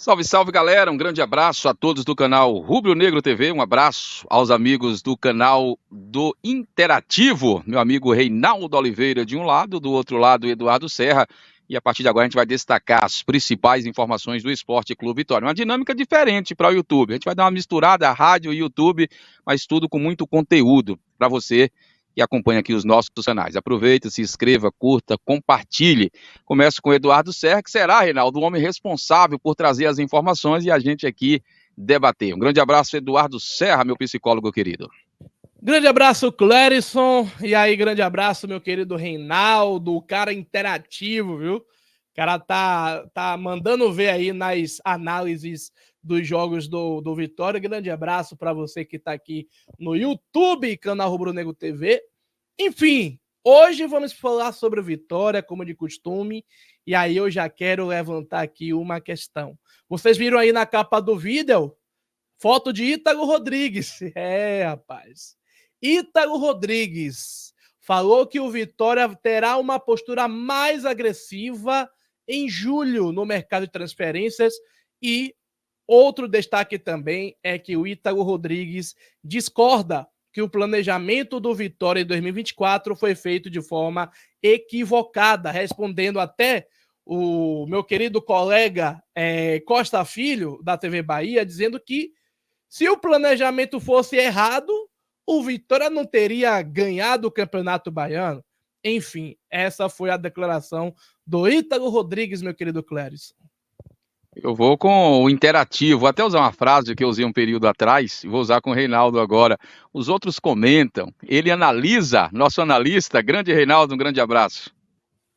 Salve, salve, galera. Um grande abraço a todos do canal Rubro Negro TV. Um abraço aos amigos do canal do Interativo. Meu amigo Reinaldo Oliveira de um lado, do outro lado Eduardo Serra. E a partir de agora a gente vai destacar as principais informações do Esporte Clube Vitória. Uma dinâmica diferente para o YouTube. A gente vai dar uma misturada rádio e YouTube, mas tudo com muito conteúdo para você que acompanha aqui os nossos canais. Aproveita, se inscreva, curta, compartilhe. Começo com o Eduardo Serra, que será, Reinaldo, o homem responsável por trazer as informações e a gente aqui debater. Um grande abraço, Eduardo Serra, meu psicólogo querido. Grande abraço, Clérison. E aí, grande abraço, meu querido Reinaldo, o cara interativo, viu? O cara tá mandando ver aí nas análises dos jogos do Vitória. Grande abraço para você que tá aqui no YouTube, canal Rubro Negro TV. Enfim, hoje vamos falar sobre o Vitória, como de costume. E aí eu já quero levantar aqui uma questão. Vocês viram aí na capa do vídeo? Foto de Ítalo Rodrigues. Rapaz. Ítalo Rodrigues falou que o Vitória terá uma postura mais agressiva em julho no mercado de transferências e outro destaque também é que o Ítalo Rodrigues discorda que o planejamento do Vitória em 2024 foi feito de forma equivocada, respondendo até o meu querido colega Costa Filho, da TV Bahia, dizendo que se o planejamento fosse errado, o Vitória não teria ganhado o Campeonato Baiano. Enfim, essa foi a declaração do Ítalo Rodrigues, meu querido Clérison. Eu vou com o interativo, vou até usar uma frase que eu usei um período atrás, e vou usar com o Reinaldo agora. Os outros comentam, ele analisa, nosso analista, grande Reinaldo, um grande abraço.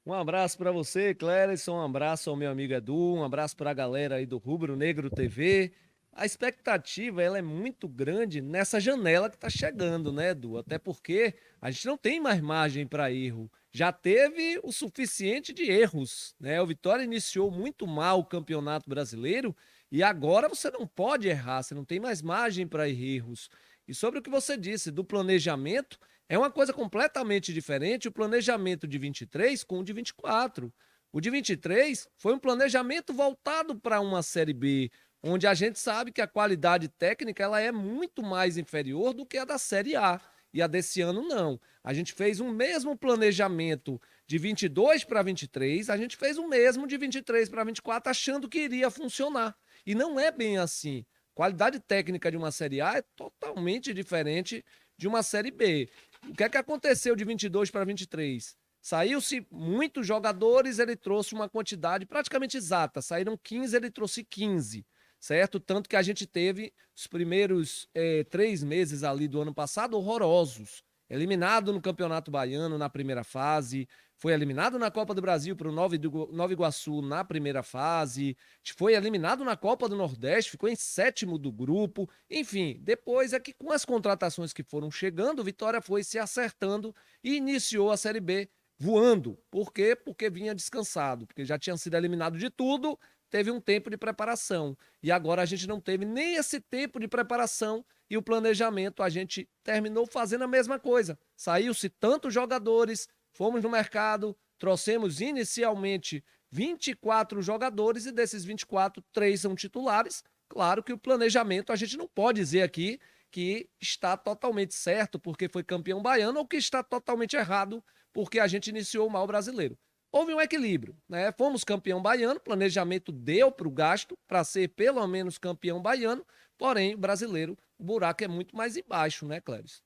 Um abraço para você, Clérison, um abraço ao meu amigo Edu, um abraço para a galera aí do Rubro Negro TV. A expectativa ela é muito grande nessa janela que está chegando, né, Edu? Até porque a gente não tem mais margem para erro. Já teve o suficiente de erros, né? O Vitória iniciou muito mal o Campeonato Brasileiro e agora você não pode errar, você não tem mais margem para erros. E sobre o que você disse do planejamento, é uma coisa completamente diferente o planejamento de 23 com o de 24. O de 23 foi um planejamento voltado para uma Série B, onde a gente sabe que a qualidade técnica ela é muito mais inferior do que a da Série A. E a desse ano não. A gente fez o mesmo planejamento de 22 para 23, a gente fez o mesmo de 23 para 24 achando que iria funcionar. E não é bem assim. Qualidade técnica de uma Série A é totalmente diferente de uma Série B. O que é que aconteceu de 22 para 23? Saiu-se muitos jogadores, ele trouxe uma quantidade praticamente exata. Saíram 15, ele trouxe 15. Certo? Tanto que a gente teve os primeiros 3 meses ali do ano passado horrorosos. Eliminado no Campeonato Baiano na primeira fase, foi eliminado na Copa do Brasil para o Nova Iguaçu na primeira fase, foi eliminado na Copa do Nordeste, ficou em 7º do grupo. Enfim, depois é que com as contratações que foram chegando, o Vitória foi se acertando e iniciou a Série B voando. Por quê? Porque vinha descansado, porque já tinha sido eliminado de tudo, teve um tempo de preparação. E agora a gente não teve nem esse tempo de preparação e o planejamento a gente terminou fazendo a mesma coisa. Saiu-se tantos jogadores, fomos no mercado, trouxemos inicialmente 24 jogadores e desses 24, 3 são titulares. Claro que o planejamento a gente não pode dizer aqui que está totalmente certo porque foi campeão baiano ou que está totalmente errado porque a gente iniciou mal o brasileiro. Houve um equilíbrio, né? Fomos campeão baiano, planejamento deu para o gasto para ser pelo menos campeão baiano, porém, o brasileiro, o buraco é muito mais embaixo, né, Cléris?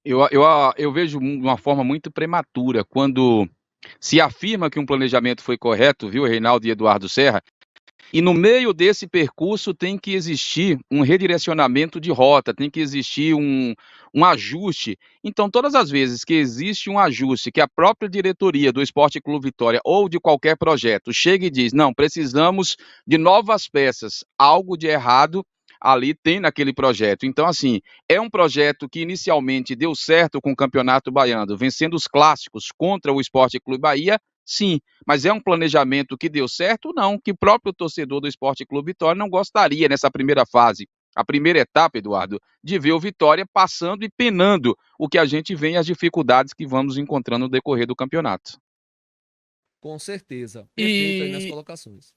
Eu vejo de uma forma muito prematura quando se afirma que um planejamento foi correto, viu, Reinaldo e Eduardo Serra, e no meio desse percurso tem que existir um redirecionamento de rota, tem que existir um ajuste. Então, todas as vezes que existe um ajuste, que a própria diretoria do Esporte Clube Vitória ou de qualquer projeto chega e diz, não, precisamos de novas peças, algo de errado ali tem naquele projeto. Então, assim, é um projeto que inicialmente deu certo com o Campeonato Baiano, vencendo os clássicos contra o Esporte Clube Bahia, sim, mas é um planejamento que deu certo? Não, que o próprio torcedor do Esporte Clube Vitória não gostaria nessa primeira fase, a primeira etapa, Eduardo, de ver o Vitória passando e penando o que a gente vê e as dificuldades que vamos encontrando no decorrer do campeonato. Com certeza. Perfeito aí nas colocações.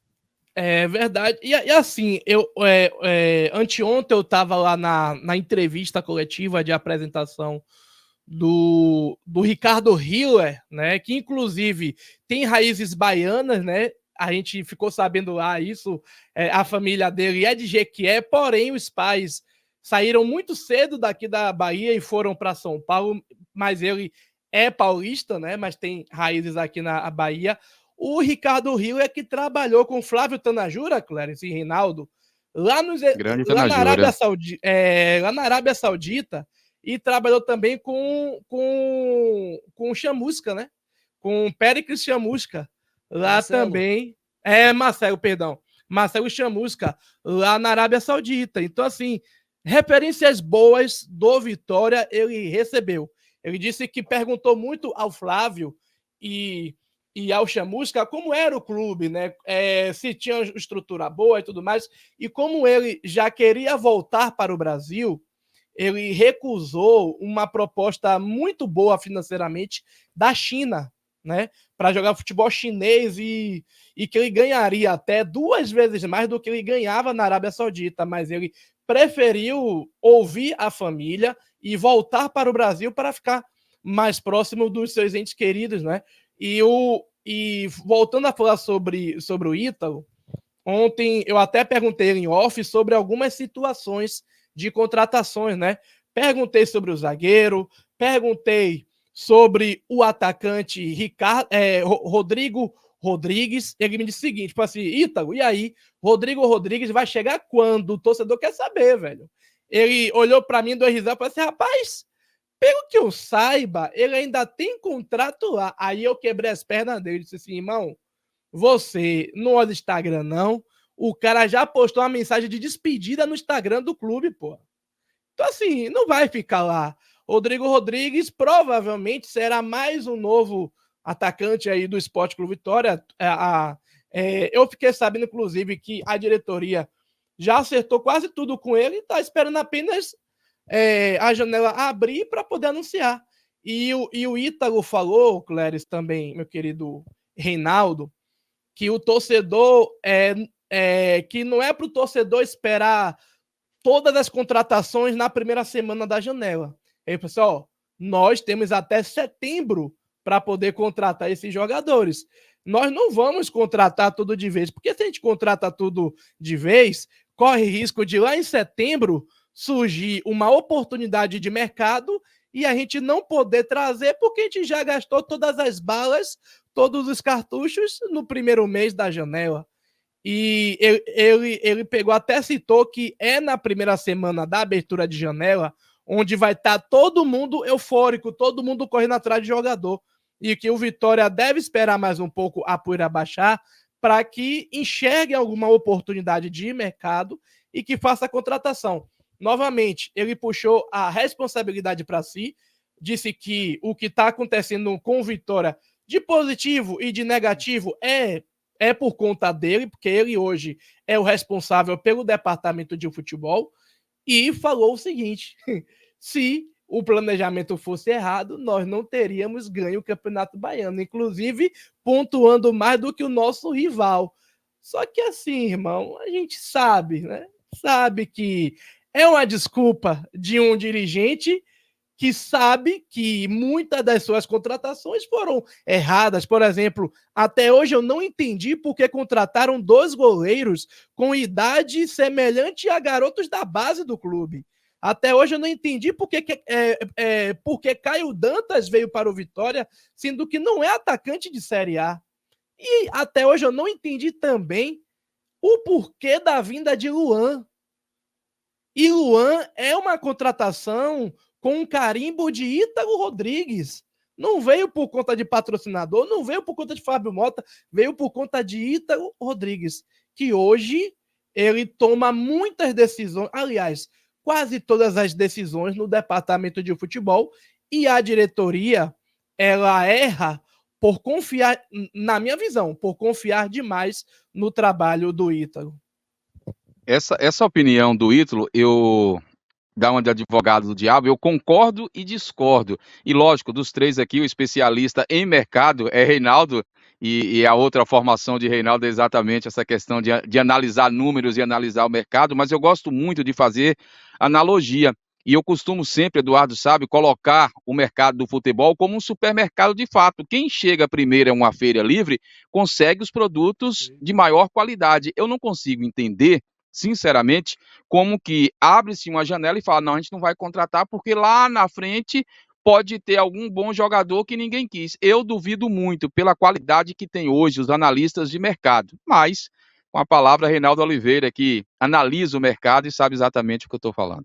É verdade. E assim, anteontem eu estava lá na entrevista coletiva de apresentação do Ricardo Hiller, né? Que inclusive tem raízes baianas, né? A gente ficou sabendo lá isso. A família dele é de Jequié, porém os pais saíram muito cedo daqui da Bahia e foram para São Paulo, mas ele é paulista, né? Mas tem raízes aqui na Bahia. O Ricardo Hiller é que trabalhou com Flávio Tanajura, Clarence e Reinaldo, Grande lá na Arábia Tanajura. lá na Arábia Saudita, e trabalhou também com o Chamusca, né? Com o Péricles Chamusca. Lá Marcelo. também. Marcelo, perdão. Marcelo Chamusca, lá na Arábia Saudita. Então, assim, referências boas do Vitória ele recebeu. Ele disse que perguntou muito ao Flávio e ao Chamusca como era o clube, né? Se tinha estrutura boa e tudo mais. E como ele já queria voltar para o Brasil, ele recusou uma proposta muito boa financeiramente da China, né? Para jogar futebol chinês e que ele ganharia até 2 vezes mais do que ele ganhava na Arábia Saudita, mas ele preferiu ouvir a família e voltar para o Brasil para ficar mais próximo dos seus entes queridos, né? E voltando a falar sobre o Ítalo, ontem eu até perguntei em off sobre algumas situações de contratações, né? Perguntei sobre o zagueiro, perguntei sobre o atacante Rodrigo Rodrigues. Ele me disse o seguinte, tipo assim, Ítalo, e aí? Rodrigo Rodrigues vai chegar quando? O torcedor quer saber, velho. Ele olhou para mim, deu risada e falou assim, rapaz, pelo que eu saiba, ele ainda tem contrato lá. Aí eu quebrei as pernas dele e disse assim, irmão, você não olha o Instagram, não. O cara já postou uma mensagem de despedida no Instagram do clube, pô. Então, assim, não vai ficar lá. Rodrigo Rodrigues provavelmente será mais um novo atacante aí do Sport Clube Vitória. Eu fiquei sabendo, inclusive, que a diretoria já acertou quase tudo com ele e está esperando apenas a janela abrir para poder anunciar. E o Ítalo falou, Cléris, também, meu querido Reinaldo, que o torcedor que não é para o torcedor esperar todas as contratações na primeira semana da janela. Aí, pessoal, nós temos até setembro para poder contratar esses jogadores. Nós não vamos contratar tudo de vez, porque se a gente contrata tudo de vez, corre risco de lá em setembro surgir uma oportunidade de mercado e a gente não poder trazer porque a gente já gastou todas as balas, todos os cartuchos no primeiro mês da janela. E ele pegou, até citou que é na primeira semana da abertura de janela, onde vai estar todo mundo eufórico, todo mundo correndo atrás de jogador. E que o Vitória deve esperar mais um pouco a poeira baixar para que enxergue alguma oportunidade de mercado e que faça a contratação. Novamente, ele puxou a responsabilidade para si, disse que o que está acontecendo com o Vitória de positivo e de negativo é por conta dele, porque ele hoje é o responsável pelo departamento de futebol, e falou o seguinte, se o planejamento fosse errado, nós não teríamos ganho o Campeonato Baiano, inclusive pontuando mais do que o nosso rival. Só que assim, irmão, a gente sabe, né? Sabe que é uma desculpa de um dirigente que sabe que muitas das suas contratações foram erradas. Por exemplo, até hoje eu não entendi por que contrataram 2 goleiros com idade semelhante a garotos da base do clube. Até hoje eu não entendi por que Caio Dantas veio para o Vitória, sendo que não é atacante de Série A. E até hoje eu não entendi também o porquê da vinda de Luan. E Luan é uma contratação com um carimbo de Ítalo Rodrigues. Não veio por conta de patrocinador, não veio por conta de Fábio Mota, veio por conta de Ítalo Rodrigues, que hoje ele toma muitas decisões, aliás, quase todas as decisões no departamento de futebol, e a diretoria, ela erra por confiar, na minha visão, por confiar demais no trabalho do Ítalo. Essa opinião do Ítalo, eu dá uma de advogado do diabo, eu concordo e discordo. E lógico, dos três aqui, o especialista em mercado é Reinaldo, e a outra formação de Reinaldo é exatamente essa questão de analisar números e analisar o mercado, mas eu gosto muito de fazer analogia. E eu costumo sempre, Eduardo sabe, colocar o mercado do futebol como um supermercado de fato. Quem chega primeiro a uma feira livre consegue os produtos de maior qualidade. Eu não consigo entender, sinceramente, como que abre-se uma janela e fala, não, a gente não vai contratar porque lá na frente pode ter algum bom jogador que ninguém quis. Eu duvido muito pela qualidade que tem hoje os analistas de mercado. Mas, com a palavra, Reinaldo Oliveira, que analisa o mercado e sabe exatamente o que eu estou falando.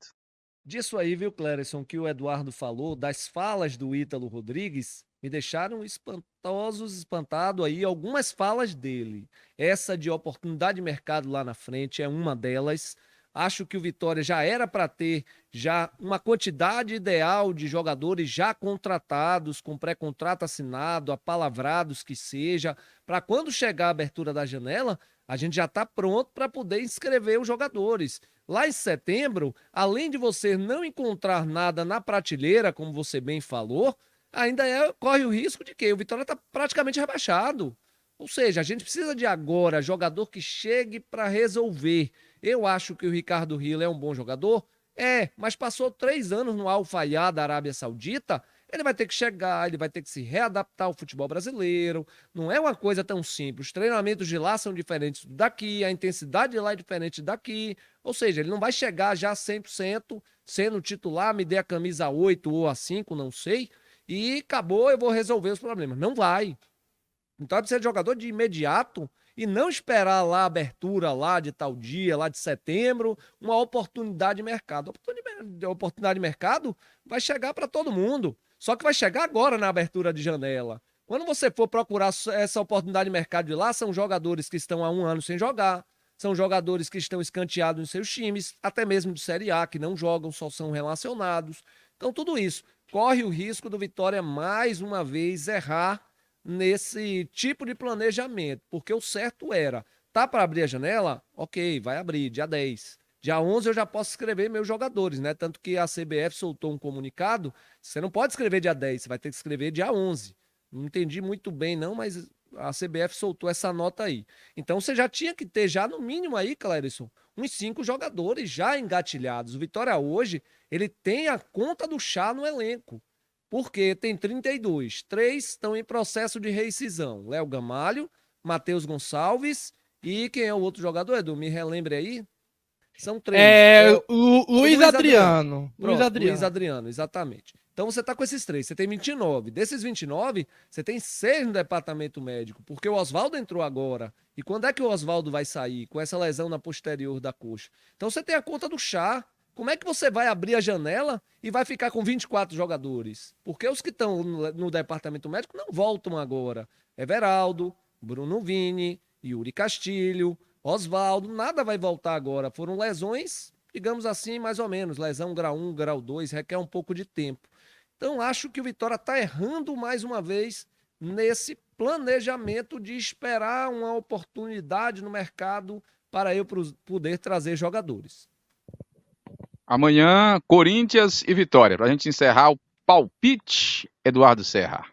Disso aí, viu, Clérisson, que o Eduardo falou, das falas do Ítalo Rodrigues, me deixaram espantado aí algumas falas dele. Essa de oportunidade de mercado lá na frente é uma delas. Acho que o Vitória já era para ter já uma quantidade ideal de jogadores já contratados, com pré-contrato assinado, apalavrados que seja, para quando chegar a abertura da janela, a gente já está pronto para poder inscrever os jogadores. Lá em setembro, além de você não encontrar nada na prateleira, como você bem falou, corre o risco de que o Vitória está praticamente rebaixado. Ou seja, a gente precisa de agora jogador que chegue para resolver. Eu acho que o Ricardo Rilo é um bom jogador, mas passou 3 anos no Al Fayed da Arábia Saudita. Ele vai ter que chegar, ele vai ter que se readaptar ao futebol brasileiro. Não é uma coisa tão simples. Os treinamentos de lá são diferentes daqui, a intensidade de lá é diferente daqui. Ou seja, ele não vai chegar já 100%, sendo titular, me dê a camisa 8 ou a 5, não sei, e acabou, eu vou resolver os problemas. Não vai. Então, precisa de jogador de imediato e não esperar lá a abertura lá de tal dia, lá de setembro, uma oportunidade de mercado. A oportunidade de mercado vai chegar para todo mundo. Só que vai chegar agora na abertura de janela. Quando você for procurar essa oportunidade de mercado de lá, são jogadores que estão há 1 ano sem jogar, são jogadores que estão escanteados em seus times, até mesmo de Série A, que não jogam, só são relacionados. Então, tudo isso corre o risco do Vitória, mais uma vez, errar nesse tipo de planejamento, porque o certo era, tá para abrir a janela? Ok, vai abrir, dia 10. Dia 11 eu já posso escrever meus jogadores, né? Tanto que a CBF soltou um comunicado, você não pode escrever dia 10, você vai ter que escrever dia 11. Não entendi muito bem não, mas a CBF soltou essa nota aí. Então você já tinha que ter já no mínimo aí, Clérisson, uns 5 jogadores já engatilhados. O Vitória hoje, ele tem a conta do chá no elenco. Porque tem 32. 3 estão em processo de rescisão. Léo Gamalho, Matheus Gonçalves e quem é o outro jogador, Edu? Me relembre aí. São 3. Luiz Adriano. Pronto, Luiz Adriano, exatamente. Então você tá com esses 3, você tem 29. Desses 29, você tem 6 no departamento médico, porque o Oswaldo entrou agora. E quando é que o Oswaldo vai sair? Com essa lesão na posterior da coxa. Então você tem a conta do chá. Como é que você vai abrir a janela e vai ficar com 24 jogadores? Porque os que estão no departamento médico não voltam agora. Everaldo, Bruno Vini, Yuri Castilho, Oswaldo, nada vai voltar agora. Foram lesões, digamos assim, mais ou menos. Lesão grau 1, grau 2, requer um pouco de tempo. Então, acho que o Vitória está errando mais uma vez nesse planejamento de esperar uma oportunidade no mercado para eu poder trazer jogadores. Amanhã, Corinthians e Vitória. Para a gente encerrar o palpite, Eduardo Serra.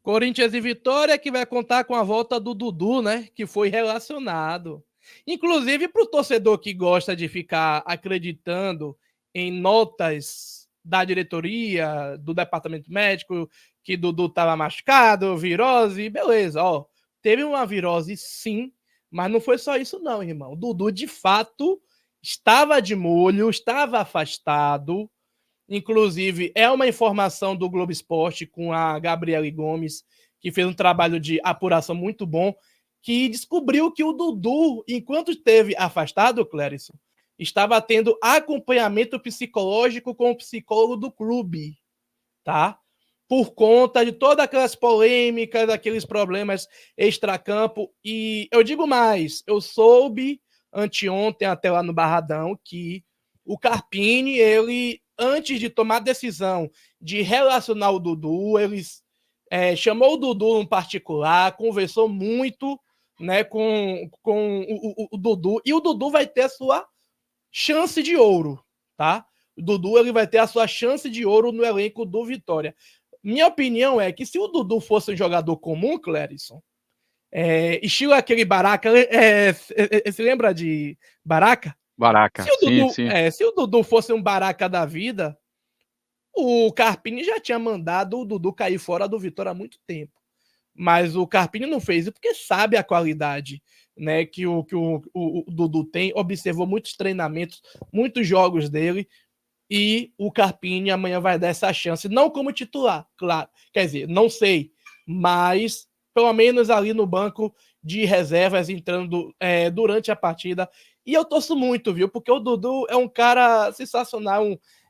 Corinthians e Vitória, que vai contar com a volta do Dudu, né? Que foi relacionado. Inclusive, para o torcedor que gosta de ficar acreditando em notas da diretoria, do departamento médico, que Dudu estava machucado, virose, beleza, ó. Teve uma virose, sim, mas não foi só isso, não, irmão. Dudu, de fato, estava de molho, estava afastado. Inclusive, é uma informação do Globo Esporte com a Gabriele Gomes, que fez um trabalho de apuração muito bom, que descobriu que o Dudu, enquanto esteve afastado, Clérisson, estava tendo acompanhamento psicológico com o psicólogo do clube, tá? Por conta de todas aquelas polêmicas, aqueles problemas extracampo. E eu digo mais, eu soube anteontem, até lá no Barradão, que o Carpini, ele, antes de tomar a decisão de relacionar o Dudu, eles chamou o Dudu no particular, conversou muito, né, com o Dudu, e o Dudu vai ter a sua chance de ouro, tá? O Dudu, ele vai ter a sua chance de ouro no elenco do Vitória. Minha opinião é que se o Dudu fosse um jogador comum, Clérisson, Estilo aquele Baraka. Você lembra de Baraka? Baraka, sim. Se o Dudu fosse um Baraka da vida, o Carpini já tinha mandado o Dudu cair fora do Vitória há muito tempo. Mas o Carpini não fez isso porque sabe a qualidade, né, que o Dudu tem, observou muitos treinamentos, muitos jogos dele, e o Carpini amanhã vai dar essa chance, não como titular, claro, quer dizer, não sei, mas pelo menos ali no banco de reservas, entrando durante a partida. E eu torço muito, viu, porque o Dudu é um cara sensacional,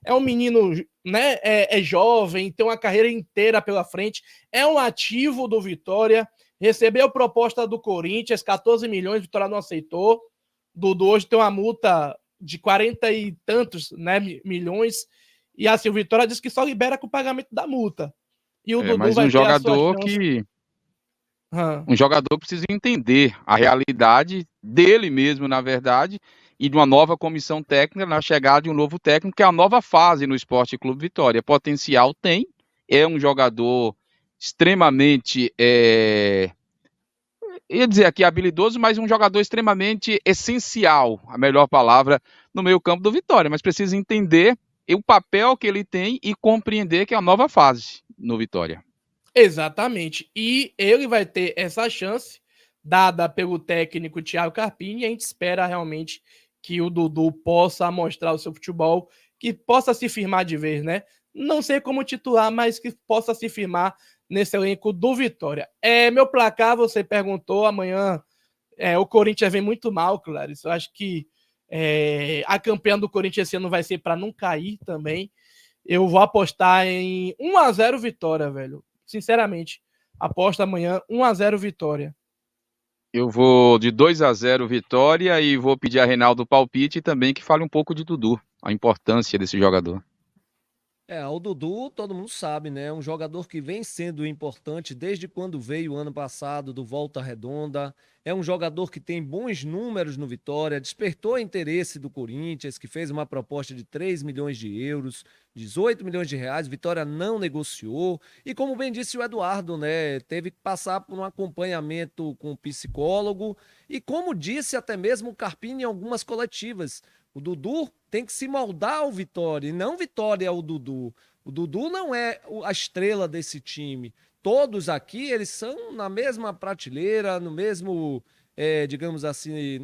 é um menino, né, é jovem, tem uma carreira inteira pela frente, é um ativo do Vitória, recebeu proposta do Corinthians, 14 milhões, Vitória não aceitou. Dudu hoje tem uma multa de 40 e tantos, né, milhões, e assim, o Vitória disse que só libera com o pagamento da multa. E o Dudu mas vai um ter a sua jogador chance. Um jogador precisa entender a realidade dele mesmo, na verdade, e de uma nova comissão técnica na chegada de um novo técnico, que é a nova fase no Esporte Clube Vitória. Potencial tem, é um jogador extremamente, ia dizer aqui habilidoso, mas um jogador extremamente essencial, a melhor palavra, no meio-campo do Vitória, mas precisa entender o papel que ele tem e compreender que é a nova fase no Vitória. Exatamente. E ele vai ter essa chance dada pelo técnico Thiago Carpini, e a gente espera realmente que o Dudu possa mostrar o seu futebol, que possa se firmar de vez, né? Não sei como titular, mas que possa se firmar nesse elenco do Vitória. Meu placar, você perguntou, amanhã o Corinthians vem muito mal, claro. Isso eu acho que a campanha do Corinthians esse ano vai ser para não cair também. Eu vou apostar em 1-0 Vitória, velho. Sinceramente, aposto amanhã 1-0 Vitória. Eu vou de 2-0 Vitória e vou pedir a Reinaldo palpite também que fale um pouco de Dudu, a importância desse jogador. O Dudu, todo mundo sabe, né? É um jogador que vem sendo importante desde quando veio o ano passado do Volta Redonda. É um jogador que tem bons números no Vitória, despertou interesse do Corinthians, que fez uma proposta de 3 milhões de euros, 18 milhões de reais. Vitória não negociou. E como bem disse o Eduardo, né? Teve que passar por um acompanhamento com o psicólogo. E como disse até mesmo o Carpini em algumas coletivas, o Dudu tem que se moldar ao Vitória, e não Vitória ao Dudu. O Dudu não é a estrela desse time. Todos aqui, eles são na mesma prateleira, no mesmo, digamos assim,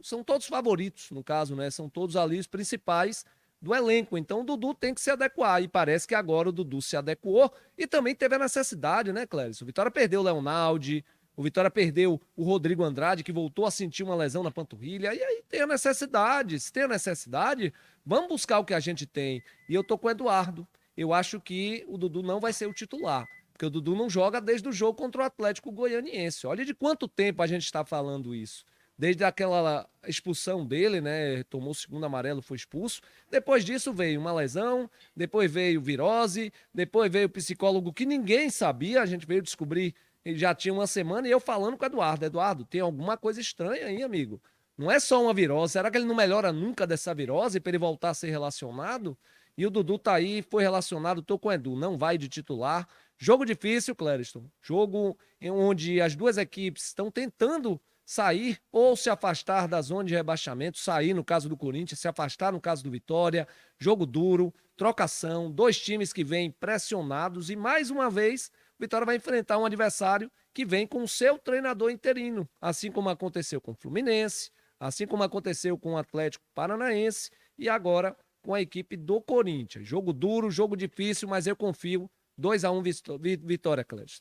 são todos favoritos, no caso, né? São todos ali os principais do elenco. Então o Dudu tem que se adequar, e parece que agora o Dudu se adequou e também teve a necessidade, né, Cléris? O Vitória perdeu o Leonaldi, o Vitória perdeu o Rodrigo Andrade, que voltou a sentir uma lesão na panturrilha. E aí tem a necessidade. Se tem a necessidade, vamos buscar o que a gente tem. E eu tô com o Eduardo. Eu acho que o Dudu não vai ser o titular. Porque o Dudu não joga desde o jogo contra o Atlético Goianiense. Olha de quanto tempo a gente está falando isso. Desde aquela expulsão dele, né? Tomou o segundo amarelo, foi expulso. Depois disso veio uma lesão, depois veio virose, depois veio o psicólogo que ninguém sabia. A gente veio descobrir. Ele já tinha uma semana e eu falando com o Eduardo. Eduardo, tem alguma coisa estranha aí, amigo. Não é só uma virose. Será que ele não melhora nunca dessa virose para ele voltar a ser relacionado? E o Dudu tá aí, foi relacionado, tô com o Edu, não vai de titular. Jogo difícil, Clériston. Jogo onde as duas equipes estão tentando sair ou se afastar da zona de rebaixamento, sair no caso do Corinthians, se afastar no caso do Vitória. Jogo duro, trocação, dois times que vêm pressionados e mais uma vez o Vitória vai enfrentar um adversário que vem com o seu treinador interino, assim como aconteceu com o Fluminense, assim como aconteceu com o Atlético Paranaense e agora com a equipe do Corinthians. Jogo duro, jogo difícil, mas eu confio. 2-1 Vitória, Clécio.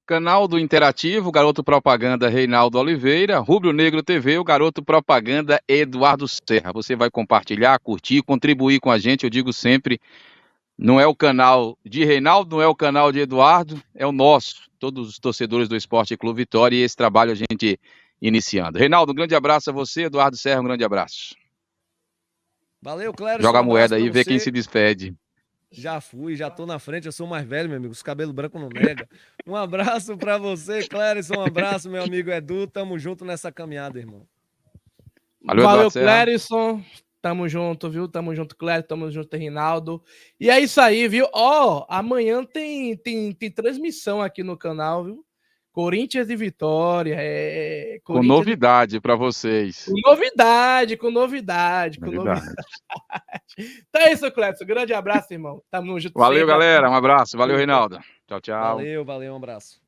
Canal do Interativo, Garoto Propaganda Reinaldo Oliveira, Rubro Negro TV, o Garoto Propaganda Eduardo Serra. Você vai compartilhar, curtir, contribuir com a gente, eu digo sempre, não é o canal de Reinaldo, não é o canal de Eduardo, é o nosso, todos os torcedores do Esporte Clube Vitória, e esse trabalho a gente iniciando. Reinaldo, um grande abraço a você, Eduardo Serra, um grande abraço. Valeu, Clério. Joga a moeda aí, vê quem se despede. Já fui, já tô na frente, eu sou mais velho, meu amigo, os cabelos brancos não nega. Um abraço pra você, Clérison, um abraço, meu amigo Edu, tamo junto nessa caminhada, irmão. Valeu, Clérison, tamo junto, viu? Tamo junto, Clérison, tamo junto, Reinaldo. E é isso aí, viu? Amanhã tem transmissão aqui no canal, viu? Corinthians e Vitória. Com novidade para vocês. Com novidade. Então é isso, Clécio. Grande abraço, irmão. Tamo junto. Valeu, galera. Um abraço. Valeu, Reinaldo. Tchau, tchau. Valeu, um abraço.